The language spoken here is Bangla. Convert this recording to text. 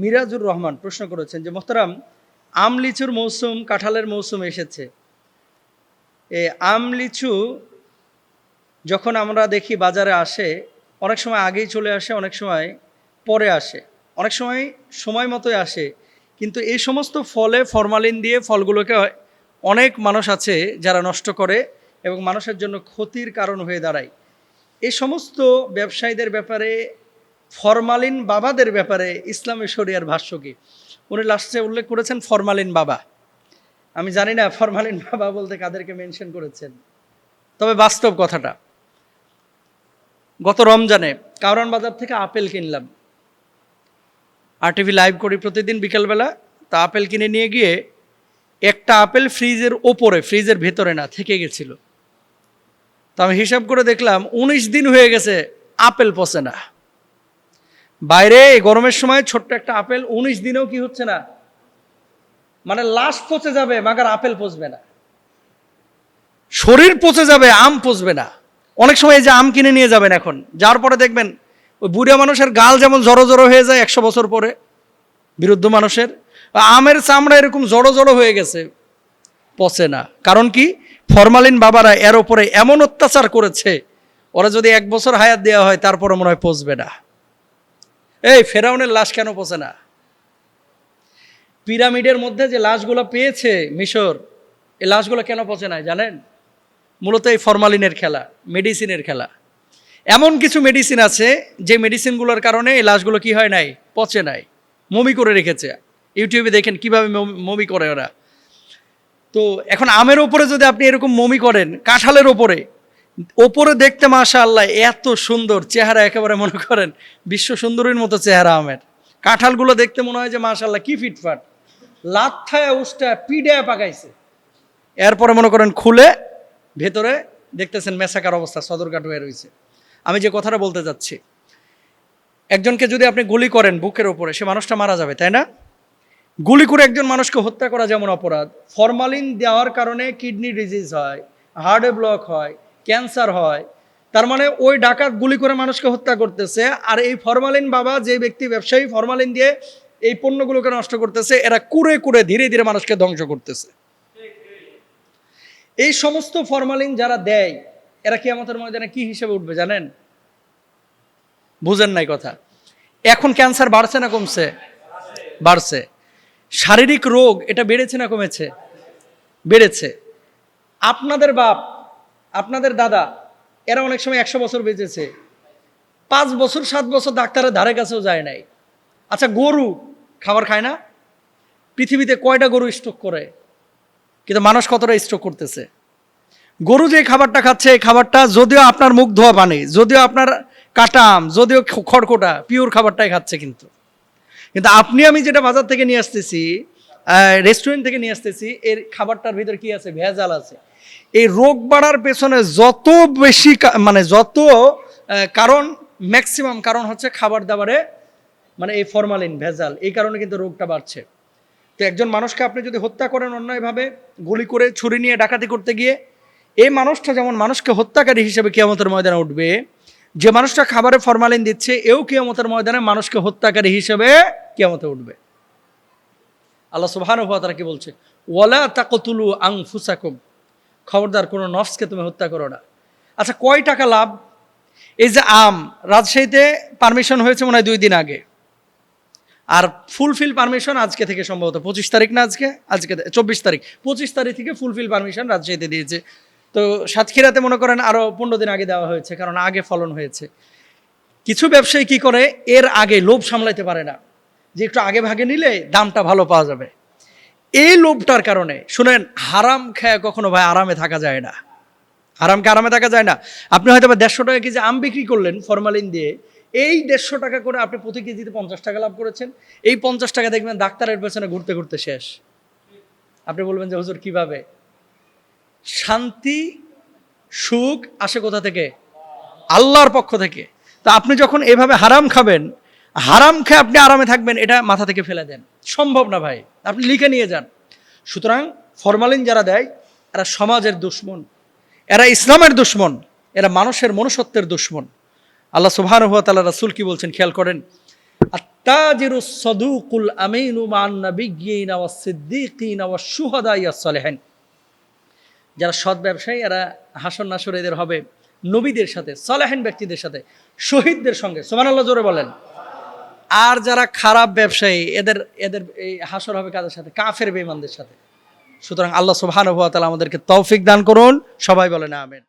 মিরাজুর রহমান প্রশ্ন করেছেন যে মোহতারাম, আম লিচুর মৌসুম, কাঁঠালের মৌসুম এসেছে। এই আম লিচু যখন আমরা দেখি বাজারে আসে, অনেক সময় আগেই চলে আসে, অনেক সময় পরে আসে, অনেক সময় সময় মতোই আসে। কিন্তু এই সমস্ত ফলে ফরমালিন দিয়ে ফলগুলোকে অনেক মানুষ আছে যারা নষ্ট করে এবং মানুষের জন্য ক্ষতির কারণ হয়ে দাঁড়ায়। এই সমস্ত ব্যবসায়ীদের ব্যাপারে, ফরমালিন বাবাদের ব্যাপারে ইসলামী শরিয়ার ভাষ্য কি? উনি লাস্টে উল্লেখ করেছেন ফরমালিন বাবা। আমি জানি না ফরমালিন বাবা বলতে কাদেরকে মেনশন করেছেন, তবে বাস্তব কথাটা, গত রমজানে কারওয়ান বাজার থেকে আপেল কিনলাম। RTV লাইভ করি প্রতিদিন বিকেলবেলা, তা আপেল কিনে নিয়ে গিয়ে একটা আপেল ফ্রিজের ওপরে, ফ্রিজের ভেতরে না, থেকে গেছিল। তো আমি হিসাব করে দেখলাম 19 দিন হয়ে গেছে, আপেল পচে না। বাইরে এই গরমের সময় ছোট্ট একটা আপেল 19 দিনেও কি হচ্ছে না, মানে লাশ পচে যাবে মাগার আপেল পচবে না, শরীর পচে যাবে, আম পচবে না। অনেক সময় এই যে আম কিনে নিয়ে যাবেন এখন, যার পরে দেখবেন ওই বুড়া মানুষের গাল যেমন জড়ো জড়ো হয়ে যায় 100 বছর পরে, বিরুদ্ধ মানুষের আমের চামড়া এরকম জড়ো জড়ো হয়ে গেছে, পচে না। কারণ কি? ফরমালিন বাবারা এর ওপরে এমন অত্যাচার করেছে, ওরা যদি 1 বছর হায়াত দেওয়া হয় তারপরে মনে হয় পচবে না। এই ফেরাউনের লাশ কেন পচে না? পিরামিডের মধ্যে যে লাশগুলো পেয়েছে মিশর, এই লাশগুলো কেন পচে নাই জানেন? মূলত এই ফরমালিনের খেলা, মেডিসিনের খেলা। এমন কিছু মেডিসিন আছে যে মেডিসিনগুলোর কারণে এই লাশগুলো কি হয় নাই, পচে নাই, মমি করে রেখেছে। ইউটিউবে দেখেন কিভাবে মমি করে ওরা। তো এখন আমের ওপরে যদি আপনি এরকম মমি করেন, কাঁঠালের ওপরে দেখতে মাশাআল্লাহ এত সুন্দর চেহারা, একেবারে মনে করেন বিশ্ব সুন্দরীর মতো চেহারা আমের। কাঁঠালগুলো দেখতে মনে হয় যে মাশাআল্লাহ কি ফিটফাট, লাথায় উষ্টা পিডায় পাকাইছে। এরপরে মনে করেন খুলে ভেতরে দেখতেছেন মেসাকার অবস্থা, সদরঘাট হয়ে রয়েছে। আমি যে কথাটা বলতে যাচ্ছি, একজনকে যদি আপনি গুলি করেন বুকের ওপরে, সে মানুষটা মারা যাবে, তাই না? গুলি করে একজন মানুষকে হত্যা করা যেমন অপরাধ, ফরমালিন দেওয়ার কারণে কিডনি ডিজিজ হয়, হার্টে ব্লক হয়, ক্যান্সার হয়। তার মানে ওই ডাকাত গুলি করে মানুষকে হত্যা করতেছে, আর এই ফরমালিন বাবা, যে ব্যক্তি ব্যবসায়ী ফরমালিন দিয়ে এই পণ্যগুলোকে নষ্ট করতেছে, এরা কুরে কুরে ধীরে ধীরে মানুষকে ধ্বংস করতেছে। এই সমস্ত ফরমালিন যারা দেয়, এরা কিয়ামতের ময়দানে কি হিসেবে উঠবে জানেন? বুঝেন নাই কথা। এখন ক্যান্সার বাড়ছে না কমছে? বাড়ছে। শারীরিক রোগ এটা বেড়েছে না কমেছে? বেড়েছে। আপনাদের বাপ, আপনাদের দাদা, এরা অনেক সময় 100 বছর বেঁচেছে, 5 বছর 7 বছর ডাক্তারের ধারে কাছেও যায় নাই। আচ্ছা, গরু খাবার খায় না? পৃথিবীতে কয়টা গরু স্ট্রোক করে? কিন্তু মানুষ কতটা স্ট্রোক করতেছে? গরু যে খাবারটা খাচ্ছে, এই খাবারটা যদিও আপনার মুখ ধোয়া পানি, যদিও আপনার কাটা আম, যদিও খড়কোটা, পিওর খাবারটাই খাচ্ছে। কিন্তু আপনি আমি যেটা বাজার থেকে নিয়ে আসতেছি, রেস্টুরেন্ট থেকে নিয়ে আসতেছি, এর খাবারটার ভিতরে কি আছে? ভেজাল আছে। এই রোগ বাড়ার পেছনে যত বেশি মানে যত কারণ, ম্যাক্সিমাম কারণ হচ্ছে খাবার দাবারে মানে এই ফরমালিন ভেজাল, এই কারণে কিন্তু রোগটা বাড়ছে। তো একজন মানুষকে আপনি যদি হত্যা করেন অন্যায়ভাবে, গুলি করে, ছুরি নিয়ে ডাকাতি করতে গিয়ে, এই মানুষটা যেমন মানুষকে হত্যাকারী হিসেবে কিয়ামতের ময়দানে উঠবে, যে মানুষটা খাবারে ফরমালিন দিচ্ছে এও কিয়ামতের ময়দানে মানুষকে হত্যাকারী হিসেবে কিয়ামতে উঠবে। আল্লাহ সুবহানাহু ওয়া তাআলা কি বলছে? ওয়ালা তাকতুলু আনফুসাকুম, খবরদার কোনো নফসকে তুমি হত্যা করো না। আচ্ছা, কয় টাকা লাভ? এই যে আম, রাজশাহীতে পারমিশন হয়েছে মনে হয় 2 দিন আগে, আর ফুলফিল পারমিশন আজকে থেকে, সম্ভবত 25 তারিখ না, আজকে 24 তারিখ, 25 তারিখ থেকে ফুলফিল পারমিশন রাজশাহীতে দিয়েছে। তো সাতক্ষীরাতে মনে করেন আরো 15 দিন আগে দেওয়া হয়েছে, কারণ আগে ফলন হয়েছে। কিছু ব্যবসায়ী কি করে, এর আগে লোভ সামলাইতে পারে না, যে একটু আগে ভাগে নিলে দামটা ভালো পাওয়া যাবে। এই লোভটার কারণে, শুনেন, হারাম খায় কখনো ভাই আরামে থাকা যায় না। হারামকে আরামে থাকা যায় না। আপনি হয়তো 150 টাকা কেজি আম বিক্রি করলেন ফরমালিন দিয়ে, এই 150 টাকা করে আপনি প্রতি কেজিতে 50 টাকা লাভ করেছেন। এই 50 টাকা দেখবেন ডাক্তারের পেছনে ঘুরতে ঘুরতে শেষ। আপনি বলবেন যে হুজুর কিভাবে? শান্তি সুখ আসে কোথা থেকে? আল্লাহর পক্ষ থেকে। তা আপনি যখন এভাবে হারাম খাবেন, হারাম খেয়ে আপনি আরামে থাকবেন, এটা মাথা থেকে ফেলে দেন। সম্ভব না ভাই, আপনি লিখে নিয়ে যান। সুতরাং ফরমালিন যারা দেয়, এরা সমাজের দুশ্মন, এরা ইসলামের দুশ্মন, এরা মানুষের মনুষ্যত্বের দুশ্মন। আল্লাহ সুবহানাহু ওয়া তাআলা রাসূল কি বলছেন খেয়াল করেন? আত-তাজিরুস সাদুকুল আমিনু মান নাবিয়্যিনা ওয়াস সিদ্দীকিনা ওয়াশ শুহাদাই ওয়াস সালিহিন। যারা সৎ ব্যবসায়ী এরা হাসর নাসর এদের হবে নবীদের সাথে, সালেহিন ব্যক্তিদের সাথে, শহীদদের সঙ্গে। সুবহানাল্লাহ জোরে বলেন। আর যারা খারাপ ব্যবসায়ী এদের এদের এই হাসর হবে কাদের সাথে? কাফের বেঈমানদের সাথে। সুতরাং আল্লাহ সুবহানাহু ওয়া তাআলা আমাদেরকে তৌফিক দান করুন, সবাই বলেন আমিন।